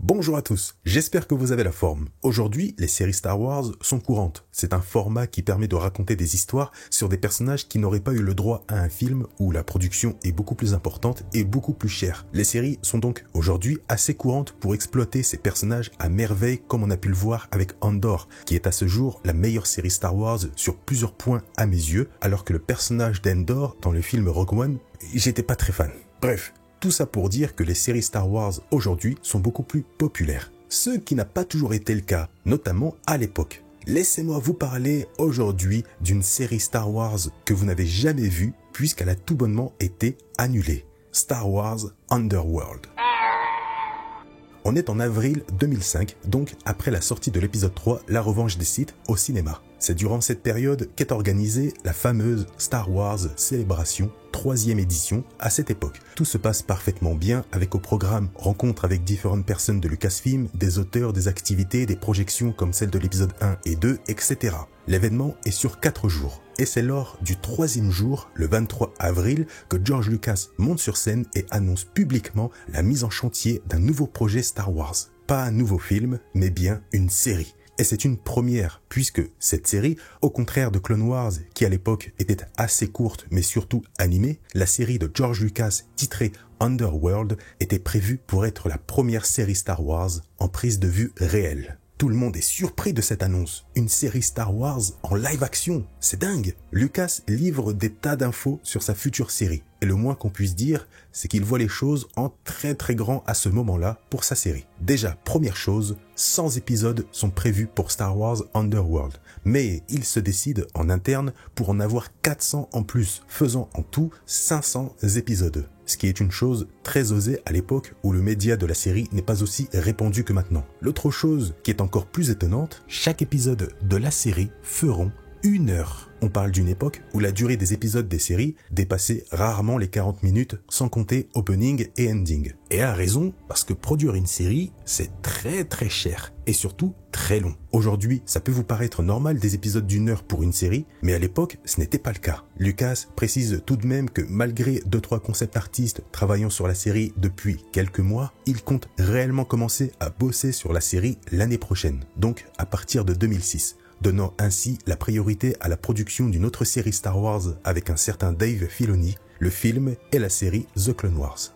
Bonjour à tous, j'espère que vous avez la forme. Aujourd'hui, les séries Star Wars sont courantes. C'est un format qui permet de raconter des histoires sur des personnages qui n'auraient pas eu le droit à un film où la production est beaucoup plus importante et beaucoup plus chère. Les séries sont donc aujourd'hui assez courantes pour exploiter ces personnages à merveille comme on a pu le voir avec Andor, qui est à ce jour la meilleure série Star Wars sur plusieurs points à mes yeux, alors que le personnage d'Endor dans le film Rogue One, j'étais pas très fan. Bref. Tout ça pour dire que les séries Star Wars aujourd'hui sont beaucoup plus populaires. Ce qui n'a pas toujours été le cas, notamment à l'époque. Laissez-moi vous parler aujourd'hui d'une série Star Wars que vous n'avez jamais vue puisqu'elle a tout bonnement été annulée. Star Wars Underworld. On est en avril 2005, donc après la sortie de l'épisode 3, La Revanche des Sith, au cinéma. C'est durant cette période qu'est organisée la fameuse Star Wars Célébration, 3e édition à cette époque. Tout se passe parfaitement bien avec au programme rencontres avec différentes personnes de Lucasfilm, des auteurs, des activités, des projections comme celle de l'épisode 1 et 2, etc. L'événement est sur 4 jours. Et c'est lors du 3e jour, le 23 avril, que George Lucas monte sur scène et annonce publiquement la mise en chantier d'un nouveau projet Star Wars. Pas un nouveau film, mais bien une série. Et c'est une première, puisque cette série, au contraire de Clone Wars, qui à l'époque était assez courte mais surtout animée, la série de George Lucas titrée Underworld était prévue pour être la première série Star Wars en prise de vue réelle. Tout le monde est surpris de cette annonce. Une série Star Wars en live action, c'est dingue. Lucas livre des tas d'infos sur sa future série. Et le moins qu'on puisse dire, c'est qu'il voit les choses en très grand à ce moment-là pour sa série. Déjà, première chose, 100 épisodes sont prévus pour Star Wars Underworld. Mais il se décide en interne pour en avoir 400 en plus, faisant en tout 500 épisodes. Ce qui est une chose très osée à l'époque où le média de la série n'est pas aussi répandu que maintenant. L'autre chose qui est encore plus étonnante, chaque épisode de la série feront 1 heure. On parle d'une époque où la durée des épisodes des séries dépassait rarement les 40 minutes, sans compter opening et ending. Et à raison, parce que produire une série, c'est très cher, et surtout très long. Aujourd'hui, ça peut vous paraître normal des épisodes d'1 heure pour une série, mais à l'époque, ce n'était pas le cas. Lucas précise tout de même que malgré 2-3 concept artistes travaillant sur la série depuis quelques mois, il compte réellement commencer à bosser sur la série l'année prochaine, donc à partir de 2006. Donnant ainsi la priorité à la production d'une autre série Star Wars avec un certain Dave Filoni, le film et la série The Clone Wars.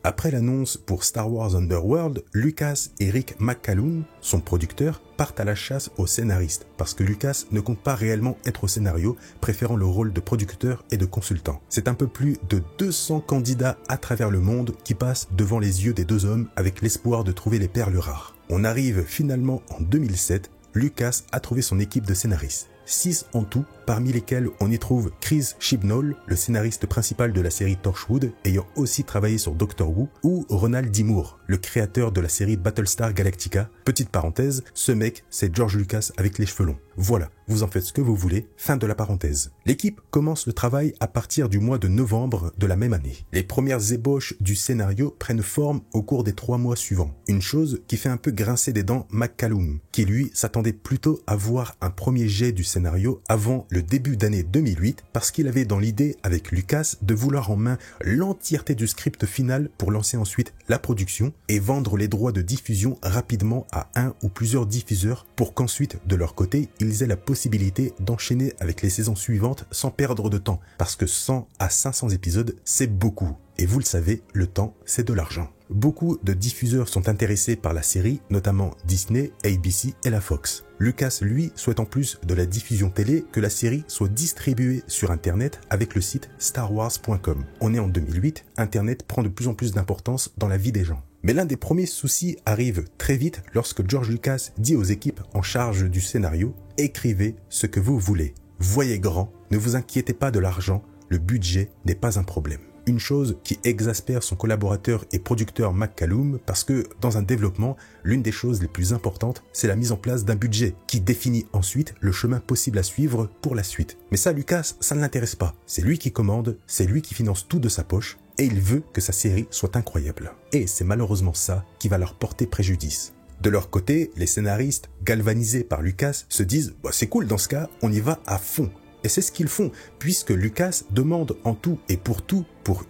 Après l'annonce pour Star Wars Underworld, Lucas et Rick McCallum, son producteur, partent à la chasse aux scénaristes parce que Lucas ne compte pas réellement être au scénario, préférant le rôle de producteur et de consultant. C'est un peu plus de 200 candidats à travers le monde qui passent devant les yeux des deux hommes avec l'espoir de trouver les perles rares. On arrive finalement en 2007, Lucas a trouvé son équipe de scénaristes. 6 en tout, parmi lesquels on y trouve Chris Chibnall, le scénariste principal de la série Torchwood, ayant aussi travaillé sur Doctor Who, ou Ronald D. Moore, le créateur de la série Battlestar Galactica. Petite parenthèse, ce mec, c'est George Lucas avec les cheveux longs. Voilà, vous en faites ce que vous voulez, fin de la parenthèse. L'équipe commence le travail à partir du mois de novembre de la même année. Les premières ébauches du scénario prennent forme au cours des 3 mois suivants. Une chose qui fait un peu grincer des dents McCallum, qui lui s'attendait plutôt à voir un premier jet du scénario avant le début d'année 2008 parce qu'il avait dans l'idée avec Lucas de vouloir en main l'entièreté du script final pour lancer ensuite la production et vendre les droits de diffusion rapidement à un ou plusieurs diffuseurs pour qu'ensuite de leur côté ils aient la possibilité d'enchaîner avec les saisons suivantes sans perdre de temps parce que 100 à 500 épisodes c'est beaucoup. Et vous le savez, le temps, c'est de l'argent. Beaucoup de diffuseurs sont intéressés par la série, notamment Disney, ABC et la Fox. Lucas, lui, souhaite en plus de la diffusion télé que la série soit distribuée sur Internet avec le site starwars.com. On est en 2008, Internet prend de plus en plus d'importance dans la vie des gens. Mais l'un des premiers soucis arrive très vite lorsque George Lucas dit aux équipes en charge du scénario « Écrivez ce que vous voulez. Voyez grand, ne vous inquiétez pas de l'argent, le budget n'est pas un problème. » Une chose qui exaspère son collaborateur et producteur McCallum parce que dans un développement, l'une des choses les plus importantes, c'est la mise en place d'un budget qui définit ensuite le chemin possible à suivre pour la suite. Mais ça, Lucas, ça ne l'intéresse pas. C'est lui qui commande, c'est lui qui finance tout de sa poche et il veut que sa série soit incroyable. Et c'est malheureusement ça qui va leur porter préjudice. De leur côté, les scénaristes, galvanisés par Lucas, se disent « c'est cool dans ce cas, on y va à fond ». Et c'est ce qu'ils font, puisque Lucas demande en tout et pour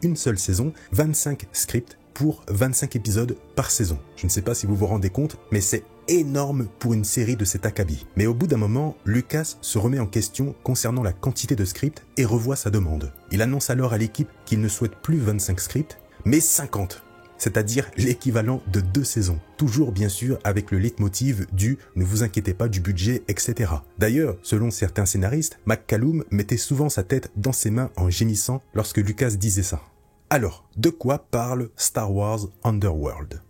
une seule saison 25 scripts pour 25 épisodes par saison. Je ne sais pas si vous vous rendez compte, mais c'est énorme pour une série de cet acabit. Mais au bout d'un moment, Lucas se remet en question concernant la quantité de scripts et revoit sa demande. Il annonce alors à l'équipe qu'il ne souhaite plus 25 scripts, mais 50. C'est-à-dire l'équivalent de 2 saisons. Toujours bien sûr avec le leitmotiv du « ne vous inquiétez pas du budget, etc. » D'ailleurs, selon certains scénaristes, McCallum mettait souvent sa tête dans ses mains en gémissant lorsque Lucas disait ça. Alors, de quoi parle Star Wars Underworld ?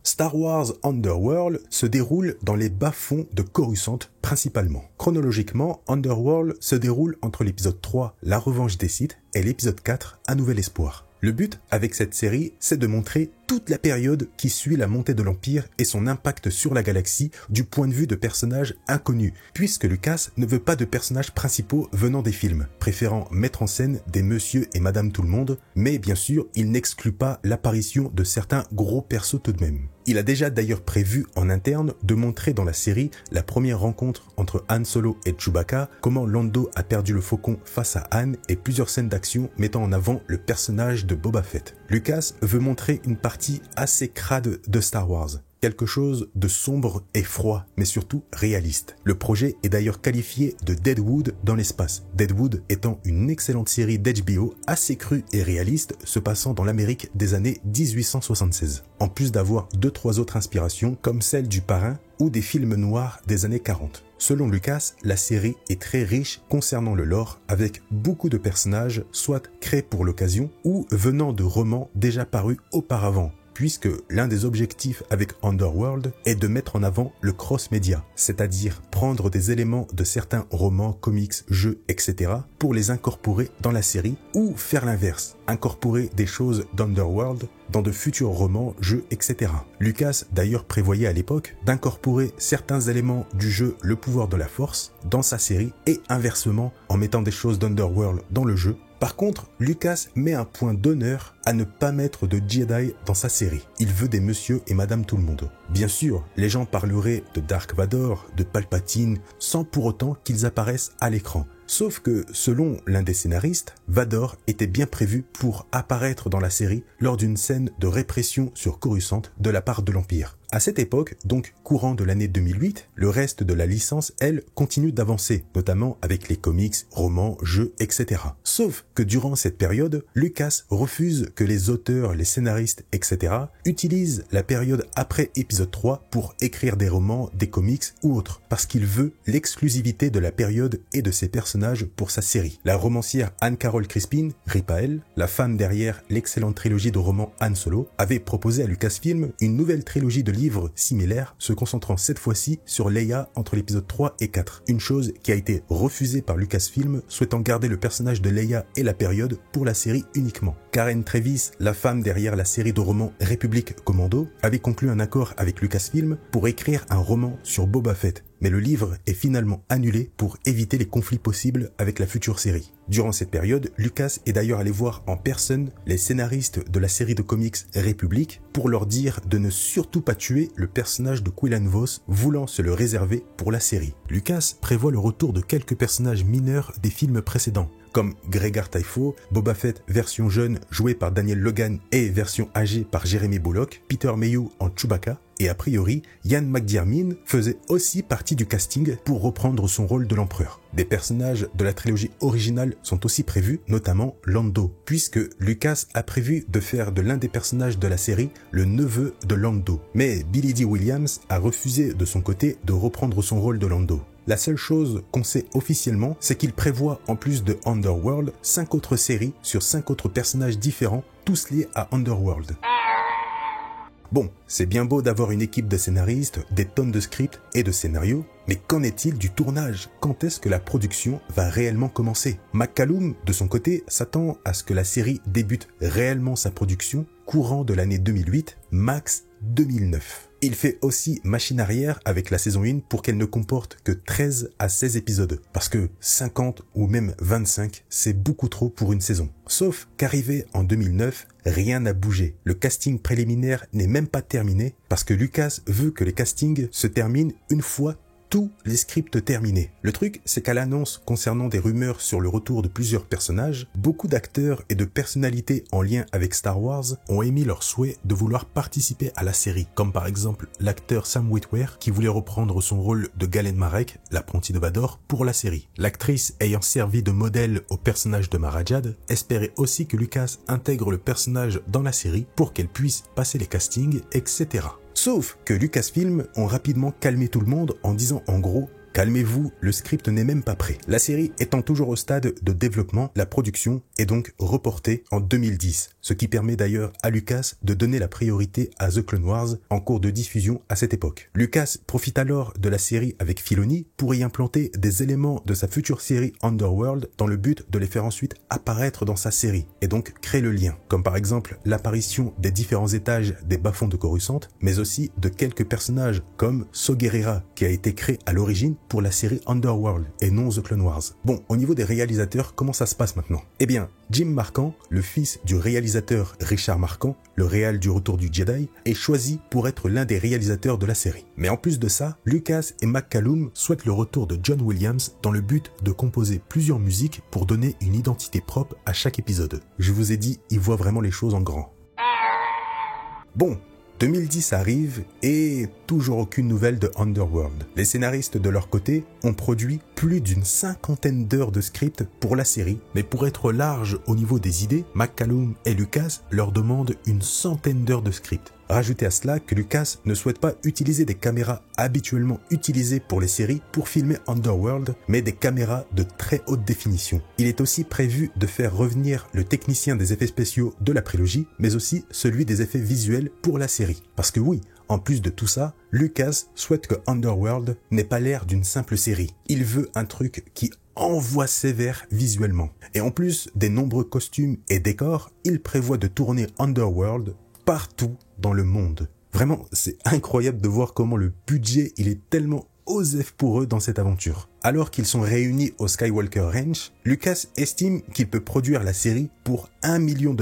Star Wars Underworld se déroule dans les bas-fonds de Coruscant principalement. Chronologiquement, Underworld se déroule entre l'épisode 3, La Revanche des Sith, et l'épisode 4, Un Nouvel Espoir. Le but avec cette série, c'est de montrer toute la période qui suit la montée de l'Empire et son impact sur la galaxie du point de vue de personnages inconnus, puisque Lucas ne veut pas de personnages principaux venant des films, préférant mettre en scène des monsieur et madame tout le monde, mais bien sûr, il n'exclut pas l'apparition de certains gros persos tout de même. Il a déjà d'ailleurs prévu en interne de montrer dans la série la première rencontre entre Han Solo et Chewbacca, comment Lando a perdu le faucon face à Han et plusieurs scènes d'action mettant en avant le personnage de Boba Fett. Lucas veut montrer une partie assez crade de Star Wars. Quelque chose de sombre et froid, mais surtout réaliste. Le projet est d'ailleurs qualifié de Deadwood dans l'espace. Deadwood étant une excellente série d'HBO assez crue et réaliste, se passant dans l'Amérique des années 1876. En plus d'avoir 2-3 autres inspirations, comme celle du Parrain ou des films noirs des années 40. Selon Lucas, la série est très riche concernant le lore, avec beaucoup de personnages, soit créés pour l'occasion, ou venant de romans déjà parus auparavant, puisque l'un des objectifs avec Underworld est de mettre en avant le cross-média, c'est-à-dire prendre des éléments de certains romans, comics, jeux, etc. pour les incorporer dans la série, ou faire l'inverse, incorporer des choses d'Underworld dans de futurs romans, jeux, etc. Lucas d'ailleurs prévoyait à l'époque d'incorporer certains éléments du jeu Le Pouvoir de la Force dans sa série et inversement en mettant des choses d'Underworld dans le jeu. Par contre, Lucas met un point d'honneur à ne pas mettre de Jedi dans sa série. Il veut des monsieur et madame tout le monde. Bien sûr, les gens parleraient de Dark Vador, de Palpatine, sans pour autant qu'ils apparaissent à l'écran. Sauf que, selon l'un des scénaristes, Vador était bien prévu pour apparaître dans la série lors d'une scène de répression sur Coruscant de la part de l'Empire. À cette époque, donc courant de l'année 2008, le reste de la licence, elle, continue d'avancer, notamment avec les comics, romans, jeux, etc. Sauf que durant cette période, Lucas refuse que les auteurs, les scénaristes, etc. utilisent la période après épisode 3 pour écrire des romans, des comics ou autres, parce qu'il veut l'exclusivité de la période et de ses personnages pour sa série. La romancière Anne-Carol Crispin, rip à elle, la femme derrière l'excellente trilogie de romans Han Solo, avait proposé à Lucasfilm une nouvelle trilogie de livres similaires, se concentrant cette fois-ci sur Leia entre l'épisode 3 et 4. Une chose qui a été refusée par Lucasfilm, souhaitant garder le personnage de Leia et la période pour la série uniquement. Karen Traviss, la femme derrière la série de romans République Commando, avait conclu un accord avec Lucasfilm pour écrire un roman sur Boba Fett. Mais le livre est finalement annulé pour éviter les conflits possibles avec la future série. Durant cette période, Lucas est d'ailleurs allé voir en personne les scénaristes de la série de comics République pour leur dire de ne surtout pas tuer le personnage de Quillan Vos, voulant se le réserver pour la série. Lucas prévoit le retour de quelques personnages mineurs des films précédents, comme Gregor Typho, Boba Fett version jeune joué par Daniel Logan et version âgée par Jeremy Bulloch, Peter Mayhew en Chewbacca, et a priori, Ian McDiarmid faisait aussi partie du casting pour reprendre son rôle de l'empereur. Des personnages de la trilogie originale sont aussi prévus, notamment Lando, puisque Lucas a prévu de faire de l'un des personnages de la série le neveu de Lando. Mais Billy Dee Williams a refusé de son côté de reprendre son rôle de Lando. La seule chose qu'on sait officiellement, c'est qu'il prévoit, en plus de Underworld, 5 autres séries sur 5 autres personnages différents, tous liés à Underworld. Bon, c'est bien beau d'avoir une équipe de scénaristes, des tonnes de scripts et de scénarios, mais qu'en est-il du tournage? Quand est-ce que la production va réellement commencer? McCallum, de son côté, s'attend à ce que la série débute réellement sa production courant de l'année 2008, max 2009. Il fait aussi machine arrière avec la saison 1 pour qu'elle ne comporte que 13 à 16 épisodes, parce que 50 ou même 25, c'est beaucoup trop pour une saison. Sauf qu'arrivé en 2009, rien n'a bougé. Le casting préliminaire n'est même pas terminé, parce que Lucas veut que les castings se terminent une fois tous les scripts terminés. Le truc, c'est qu'à l'annonce concernant des rumeurs sur le retour de plusieurs personnages, beaucoup d'acteurs et de personnalités en lien avec Star Wars ont émis leur souhait de vouloir participer à la série, comme par exemple l'acteur Sam Witwer qui voulait reprendre son rôle de Galen Marek, l'apprenti de Vador, pour la série. L'actrice ayant servi de modèle au personnage de Mara Jade espérait aussi que Lucas intègre le personnage dans la série pour qu'elle puisse passer les castings, etc. Sauf que Lucasfilm ont rapidement calmé tout le monde en disant en gros « Calmez-vous, le script n'est même pas prêt ». La série étant toujours au stade de développement, la production est donc reportée en 2010, ce qui permet d'ailleurs à Lucas de donner la priorité à The Clone Wars en cours de diffusion à cette époque. Lucas profite alors de la série avec Filoni pour y implanter des éléments de sa future série Underworld dans le but de les faire ensuite apparaître dans sa série et donc créer le lien, comme par exemple l'apparition des différents étages des bas-fonds de Coruscant, mais aussi de quelques personnages comme Saw Gerrera qui a été créé à l'origine pour la série Underworld et non The Clone Wars. Bon, au niveau des réalisateurs, comment ça se passe maintenant? Eh bien, Jim Marquand, le fils du réalisateur Richard Marquand, le réal du Retour du Jedi, est choisi pour être l'un des réalisateurs de la série. Mais en plus de ça, Lucas et McCallum souhaitent le retour de John Williams dans le but de composer plusieurs musiques pour donner une identité propre à chaque épisode. Je vous ai dit, ils voient vraiment les choses en grand. Bon, 2010 arrive et toujours aucune nouvelle de Underworld. Les scénaristes de leur côté ont produit plus d'une 50aine d'heures de script pour la série, mais pour être large au niveau des idées, McCallum et Lucas leur demandent une 100aine d'heures de script. Rajoutez à cela que Lucas ne souhaite pas utiliser des caméras habituellement utilisées pour les séries pour filmer Underworld, mais des caméras de très haute définition. Il est aussi prévu de faire revenir le technicien des effets spéciaux de la prélogie, mais aussi celui des effets visuels pour la série. Parce que oui, en plus de tout ça, Lucas souhaite que Underworld n'ait pas l'air d'une simple série. Il veut un truc qui envoie sévère visuellement. Et en plus des nombreux costumes et décors, il prévoit de tourner Underworld partout dans le monde. Vraiment, c'est incroyable de voir comment le budget, il est tellement osef pour eux dans cette aventure. Alors qu'ils sont réunis au Skywalker Ranch, Lucas estime qu'il peut produire la série pour $1 million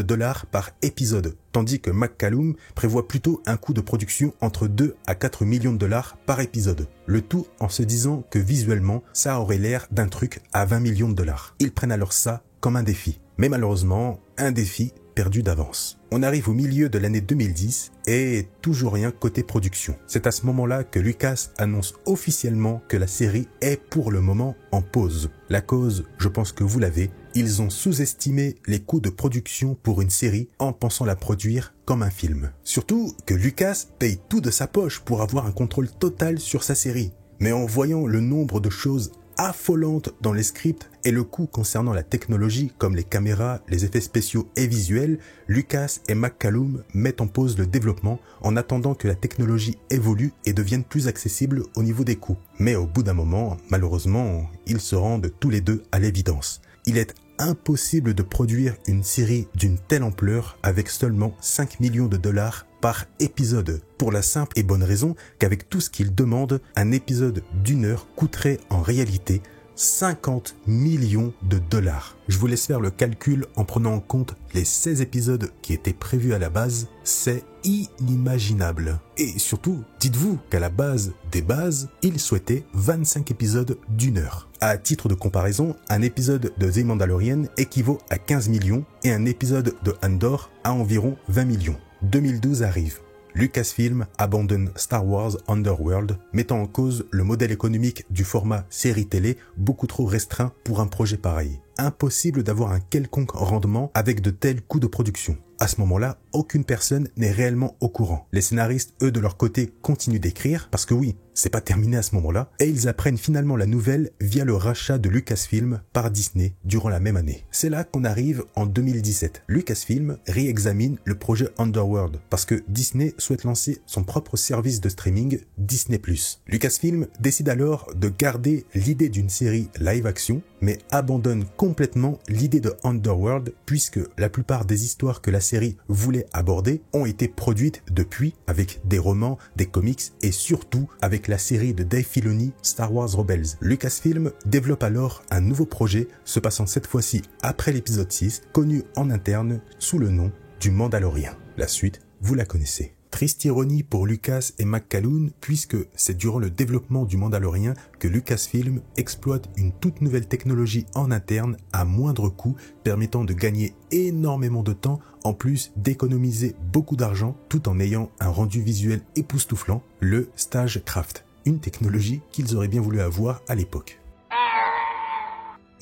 par épisode, tandis que McCallum prévoit plutôt un coût de production entre 2 à 4 millions de dollars par épisode. Le tout en se disant que visuellement, ça aurait l'air d'un truc à 20 millions de dollars. Ils prennent alors ça comme un défi. Mais malheureusement, un défi perdu d'avance. On arrive au milieu de l'année 2010 et toujours rien côté production. C'est à ce moment-là que Lucas annonce officiellement que la série est pour le moment en pause. La cause, je pense que vous l'avez, ils ont sous-estimé les coûts de production pour une série en pensant la produire comme un film. Surtout que Lucas paye tout de sa poche pour avoir un contrôle total sur sa série. Mais en voyant le nombre de choses affolante dans les scripts et le coût concernant la technologie comme les caméras, les effets spéciaux et visuels, Lucas et McCallum mettent en pause le développement en attendant que la technologie évolue et devienne plus accessible au niveau des coûts. Mais au bout d'un moment, malheureusement, ils se rendent tous les deux à l'évidence. Il est impossible de produire une série d'une telle ampleur avec seulement 5 millions de dollars par épisode, pour la simple et bonne raison qu'avec tout ce qu'il demande, un épisode d'1 heure coûterait en réalité 50 millions de dollars. Je vous laisse faire le calcul en prenant en compte les 16 épisodes qui étaient prévus à la base, c'est inimaginable. Et surtout, dites-vous qu'à la base des bases, il souhaitait 25 épisodes d'1 heure. À titre de comparaison, un épisode de The Mandalorian équivaut à 15 millions et un épisode de Andor à environ 20 millions. 2012 arrive. Lucasfilm abandonne Star Wars Underworld, mettant en cause le modèle économique du format série télé beaucoup trop restreint pour un projet pareil. Impossible d'avoir un quelconque rendement avec de tels coûts de production. À ce moment-là, aucune personne n'est réellement au courant. Les scénaristes, eux, de leur côté, continuent d'écrire, parce que oui, c'est pas terminé à ce moment-là, et ils apprennent finalement la nouvelle via le rachat de Lucasfilm par Disney durant la même année. C'est là qu'on arrive en 2017. Lucasfilm réexamine le projet Underworld, parce que Disney souhaite lancer son propre service de streaming, Disney+. Lucasfilm décide alors de garder l'idée d'une série live-action, mais abandonne complètement l'idée de Underworld, puisque la plupart des histoires que la série voulait aborder ont été produites depuis avec des romans, des comics et surtout avec la série de Dave Filoni Star Wars Rebels. Lucasfilm développe alors un nouveau projet se passant cette fois-ci après l'épisode 6, connu en interne sous le nom du Mandalorian. La suite, vous la connaissez. Triste ironie pour Lucas et McCallum, puisque c'est durant le développement du Mandalorian que Lucasfilm exploite une toute nouvelle technologie en interne à moindre coût, permettant de gagner énormément de temps, en plus d'économiser beaucoup d'argent, tout en ayant un rendu visuel époustouflant, le Stagecraft, une technologie qu'ils auraient bien voulu avoir à l'époque.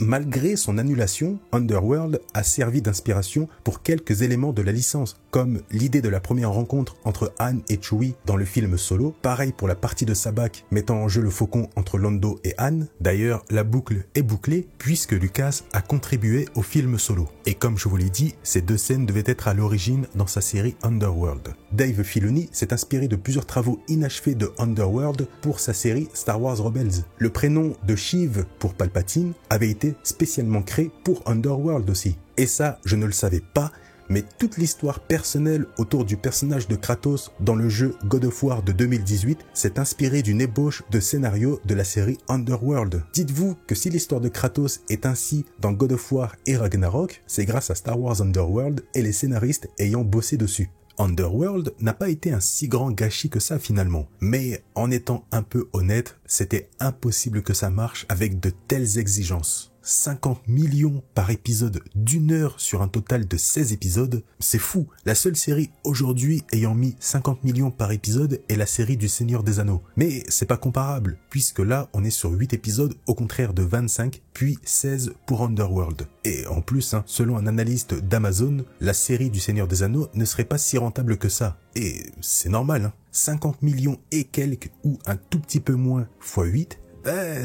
Malgré son annulation, Underworld a servi d'inspiration pour quelques éléments de la licence, comme l'idée de la première rencontre entre Han et Chewie dans le film Solo, pareil pour la partie de Sabak mettant en jeu le faucon entre Lando et Han. D'ailleurs, la boucle est bouclée puisque Lucas a contribué au film Solo. Et comme je vous l'ai dit, ces deux scènes devaient être à l'origine dans sa série Underworld. Dave Filoni s'est inspiré de plusieurs travaux inachevés de Underworld pour sa série Star Wars Rebels. Le prénom de Sheev pour Palpatine avait été spécialement créé pour Underworld aussi. Et ça, je ne le savais pas, mais toute l'histoire personnelle autour du personnage de Kratos dans le jeu God of War de 2018 s'est inspirée d'une ébauche de scénario de la série Underworld. Dites-vous que si l'histoire de Kratos est ainsi dans God of War et Ragnarok, c'est grâce à Star Wars Underworld et les scénaristes ayant bossé dessus. Underworld n'a pas été un si grand gâchis que ça finalement, mais en étant un peu honnête, c'était impossible que ça marche avec de telles exigences. 50 millions par épisode d'1 heure sur un total de 16 épisodes, c'est fou. La seule série aujourd'hui ayant mis 50 millions par épisode est la série du Seigneur des Anneaux. Mais c'est pas comparable, puisque là on est sur 8 épisodes au contraire de 25, puis 16 pour Underworld. Et en plus, selon un analyste d'Amazon, la série du Seigneur des Anneaux ne serait pas si rentable que ça. Et c'est normal, 50 millions et quelques, ou un tout petit peu moins, fois 8,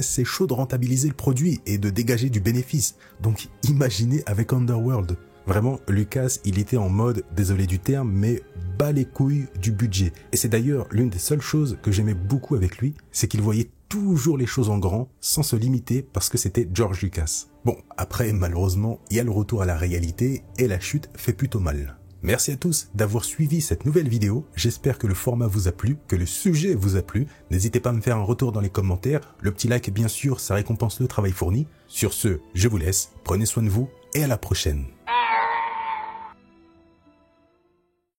c'est chaud de rentabiliser le produit et de dégager du bénéfice. Donc imaginez avec Underworld. Vraiment, Lucas, il était en mode, désolé du terme, mais bas les couilles du budget. Et c'est d'ailleurs l'une des seules choses que j'aimais beaucoup avec lui, c'est qu'il voyait toujours les choses en grand, sans se limiter parce que c'était George Lucas. Bon, après, malheureusement, il y a le retour à la réalité et la chute fait plutôt mal. Merci à tous d'avoir suivi cette nouvelle vidéo, j'espère que le format vous a plu, que le sujet vous a plu, n'hésitez pas à me faire un retour dans les commentaires, le petit like bien sûr ça récompense le travail fourni. Sur ce, je vous laisse, prenez soin de vous et à la prochaine.